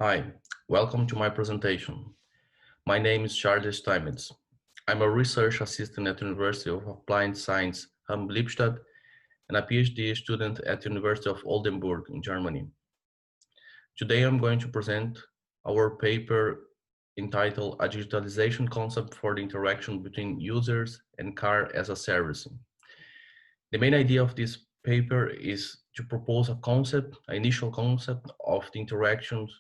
Hi, welcome to my presentation. My name is Charles Steinmetz. I'm a research assistant at the University of Applied Science, Hamm-Lippstadt, and a PhD student at the University of Oldenburg in Germany. Today I'm going to present our paper entitled A Digitalization Concept for the Interaction Between Users and Car as a Service. The main idea of this paper is to propose a concept, an initial concept of the interactions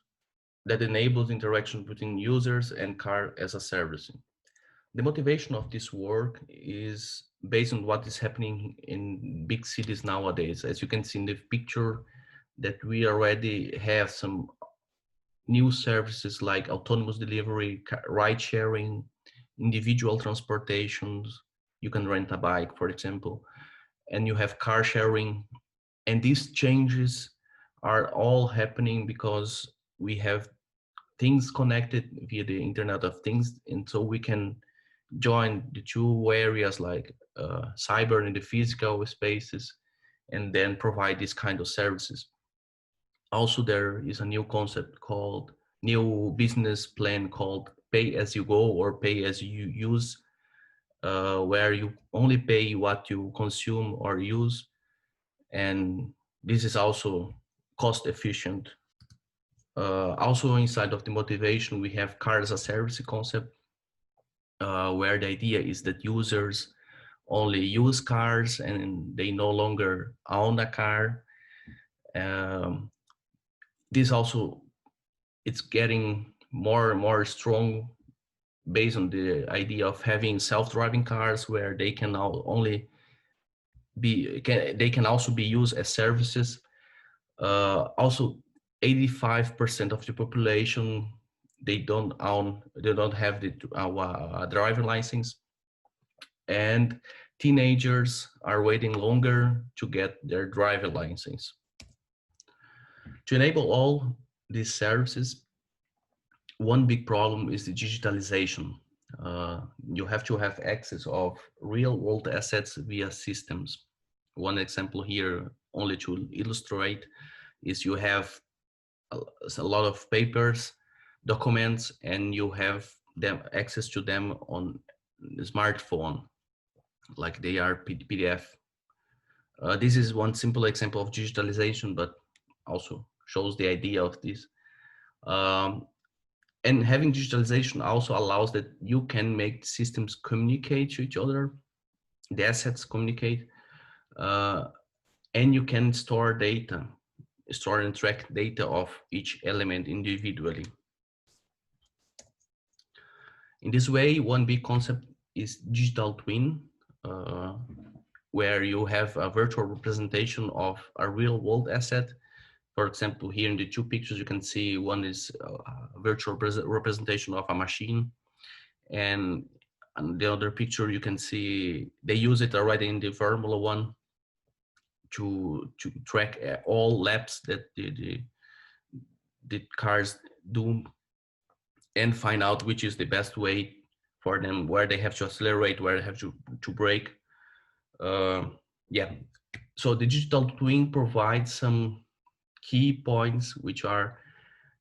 that enables interaction between users and car as a service. The motivation of this work is based on what is happening in big cities nowadays. As you can see in the picture, that we already have some new services like autonomous delivery, ride sharing, individual transportations. You can rent a bike, for example, and you have car sharing. And these changes are all happening because we have things connected via the Internet of Things, and so we can join the two areas like cyber and the physical spaces, and then provide this kind of services. Also, there is a new concept called new business plan called pay as you go or pay as you use, where you only pay what you consume or use, and this is also cost efficient. Also inside of the motivation, we have car as a service concept, where the idea is that users only use cars and they no longer own a car. Um, this also, it's getting more and more strong based on the idea of having self-driving cars where they can now only they can also be used as services. Also, 85% of the population, they don't have the driver license, and teenagers are waiting longer to get their driver license. To enable all these services, one big problem is the digitalization. You have to have access of real world assets via systems. One example here, only to illustrate, is you have a lot of papers, documents, and you have them access to them on the smartphone, like they are PDF. This is one simple example of digitalization, but also shows the idea of this. And having digitalization also allows that you can make systems communicate to each other, the assets communicate, and you can store data, store and track data of each element individually. In this way, one big concept is digital twin, where you have a virtual representation of a real world asset. For example, here in the two pictures, you can see one is a virtual representation of a machine. And on the other picture, you can see they use it already in the Formula One to track all laps that the cars do and find out which is the best way for them, where they have to accelerate, where they have to brake. Yeah, so the digital twin provides some key points, which are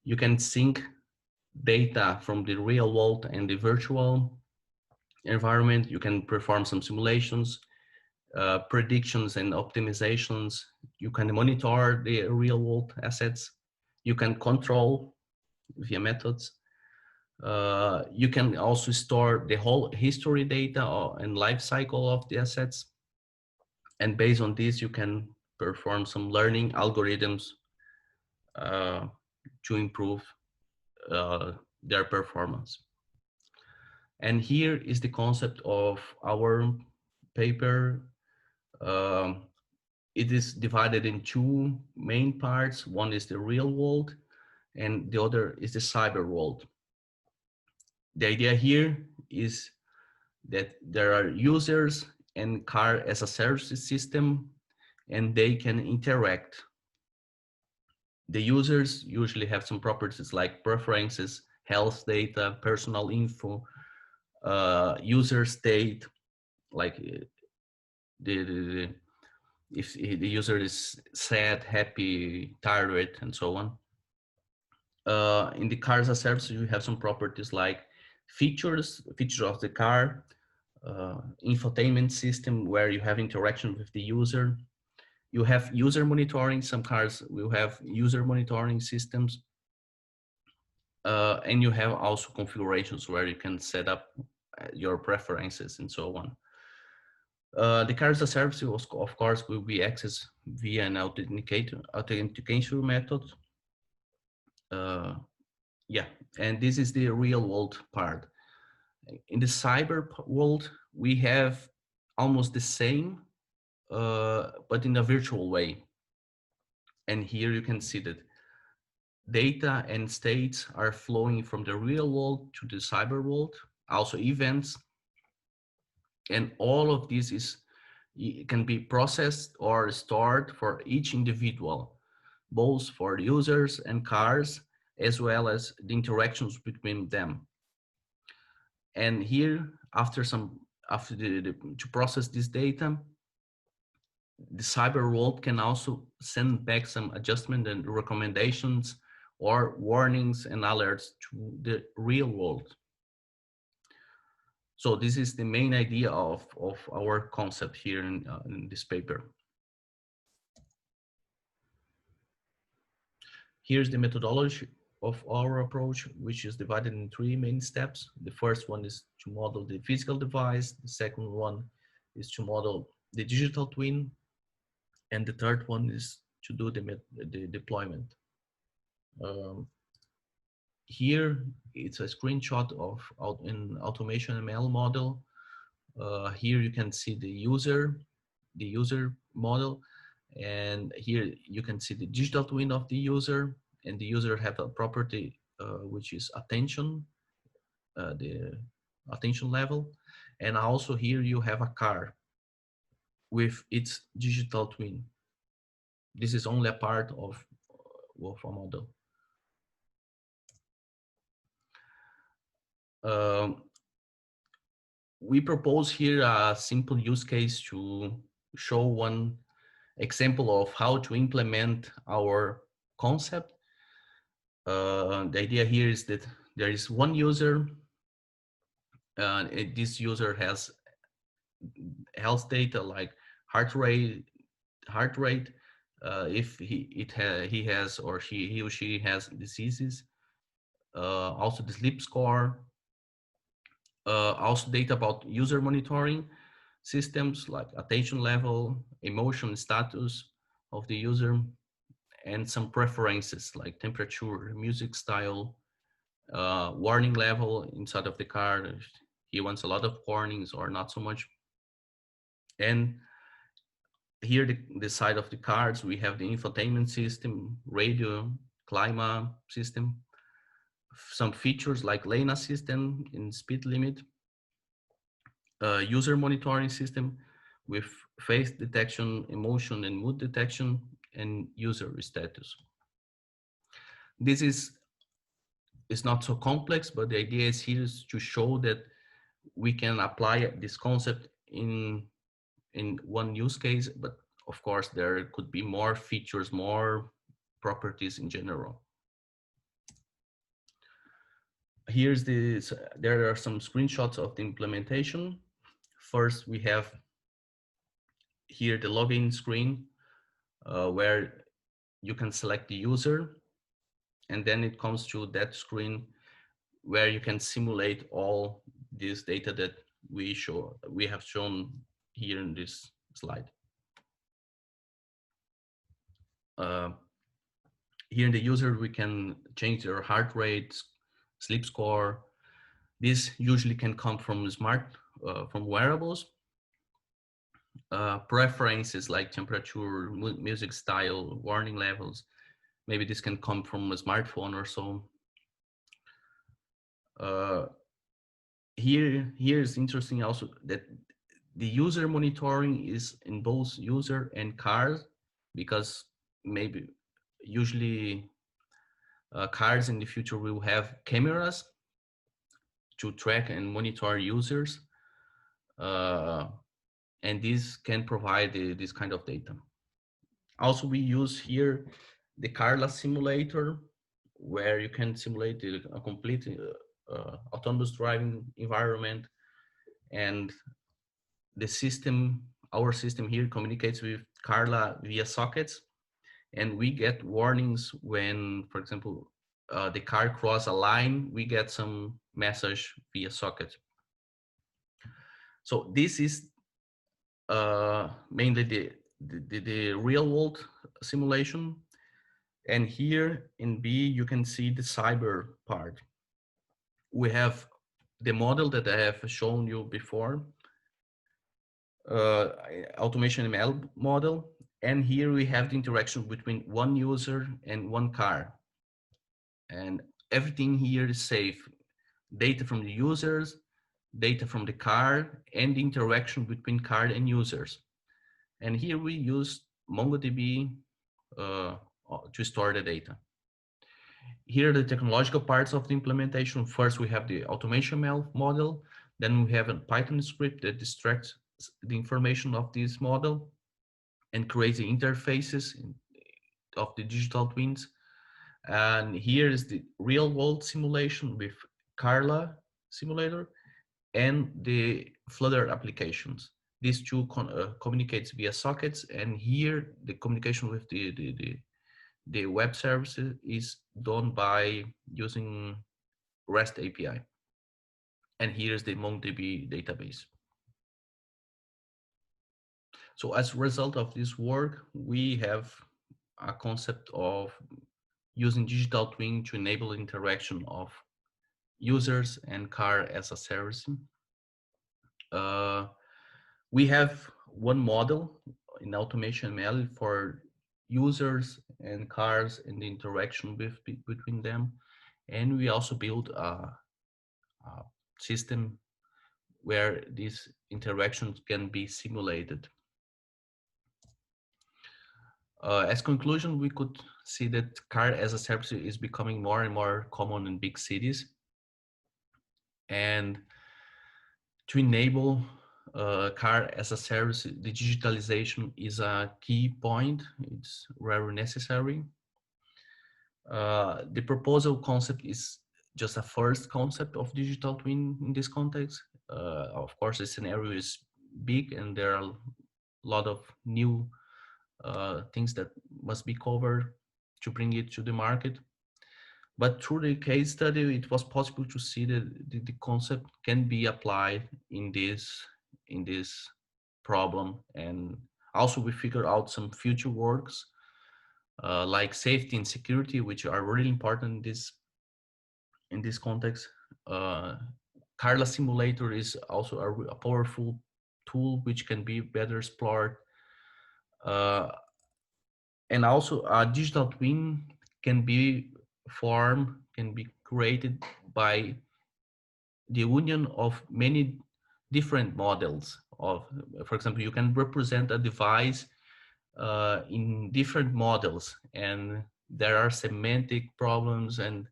you can sync data from the real world and the virtual environment. You can perform some simulations, predictions and optimizations. You can monitor the real world assets. You can control via methods. You can also store the whole history data and life cycle of the assets. And based on this, you can perform some learning algorithms to improve their performance. And here is the concept of our paper. It is divided in two main parts. One is the real world, and the other is the cyber world. The idea here is that there are users and car as a service system, and they can interact. The users usually have some properties like preferences, health data, personal info, user state, like if the user is sad, happy, tired, and so on. In the car as a service, you have some properties like features of the car, infotainment system where you have interaction with the user. You have user monitoring. Some cars will have user monitoring systems. And you have also configurations where you can set up your preferences and so on. The car as a service, of course, will be accessed via an authentication method. Yeah, and this is the real world part. In the cyber world, we have almost the same, but in a virtual way. And here you can see that data and states are flowing from the real world to the cyber world, also events. And all of this can be processed or stored for each individual, both for users and cars, as well as the interactions between them. And here, to process this data, the cyber world can also send back some adjustment and recommendations or warnings and alerts to the real world. So this is the main idea of our concept here in this paper. Here's the methodology of our approach, which is divided in 3 main steps. The first one is to model the physical device. The second one is to model the digital twin. And the third one is to do the deployment. Here, it's a screenshot of an automation ML model. Here you can see the user model. And here you can see the digital twin of the user, and the user have a property which is attention, the attention level. And also here you have a car with its digital twin. This is only a part of a model. We propose here a simple use case to show one example of how to implement our concept. The idea here is that there is one user. This user has health data like heart rate. If he has or he or she has diseases. Also the sleep score. Also data about user monitoring systems like attention level, emotion status of the user, and some preferences like temperature, music style, warning level inside of the car. If he wants a lot of warnings or not so much. And here the side of the cards, we have the infotainment system, radio, climate system, some features like lane assistant and speed limit, user monitoring system with face detection, emotion and mood detection, and user status. This is not so complex, but the idea is here is to show that we can apply this concept in one use case, but of course there could be more features, more properties in general. There are some screenshots of the implementation. First, we have here the login screen where you can select the user, and then it comes to that screen where you can simulate all this data that we have shown here in this slide. Here in the user, we can change their heart rate, sleep score. This usually can come from from wearables. Preferences like temperature, music style, warning levels. Maybe this can come from a smartphone or so. Here is interesting also that the user monitoring is in both user and cars, because maybe usually cars in the future will have cameras to track and monitor users. And this can provide this kind of data. Also, we use here the Carla simulator, where you can simulate a complete autonomous driving environment, and the system, our system here communicates with Carla via sockets, and we get warnings when, for example, the car cross a line, we get some message via socket. So this is mainly the real world simulation. And here in B, you can see the cyber part. We have the model that I have shown you before, automation ML model. And here we have the interaction between one user and one car. And everything here is safe. Data from the users, data from the car, and the interaction between car and users. And here we use MongoDB to store the data. Here are the technological parts of the implementation. First, we have the automation model. Then we have a Python script that extracts the information of this model and creates the interfaces of the digital twins. And here is the real world simulation with Carla simulator and the Flutter applications. These two communicates via sockets, and here the communication with the web services is done by using REST API. And here's the MongoDB database. So as a result of this work, we have a concept of using digital twin to enable interaction of users and car as a service. We have one model in automation ML for users and cars and the interaction between them. And we also build a system where these interactions can be simulated. As conclusion, we could see that car as a service is becoming more and more common in big cities. And to enable car as a service, the digitalization is a key point. It's very necessary. The proposal concept is just a first concept of digital twin in this context. Of course, the scenario is big and there are a lot of new things that must be covered to bring it to the market. But through the case study, it was possible to see that the concept can be applied in this problem. And also we figured out some future works like safety and security, which are really important in this context. Carla Simulator is also a powerful tool which can be better explored. And also a digital twin can be formed, can be created by the union of many different models of, for example, you can represent a device in different models, and there are semantic problems, and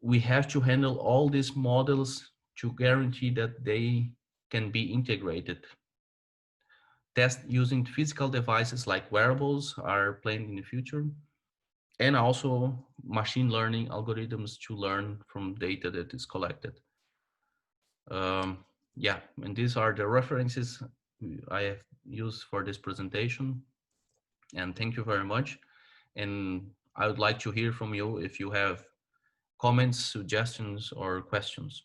we have to handle all these models to guarantee that they can be integrated. Tests using physical devices like wearables are planned in the future, and also machine learning algorithms to learn from data that is collected. Yeah, and these are the references I have used for this presentation. And thank you very much. And I would like to hear from you if you have comments, suggestions, or questions.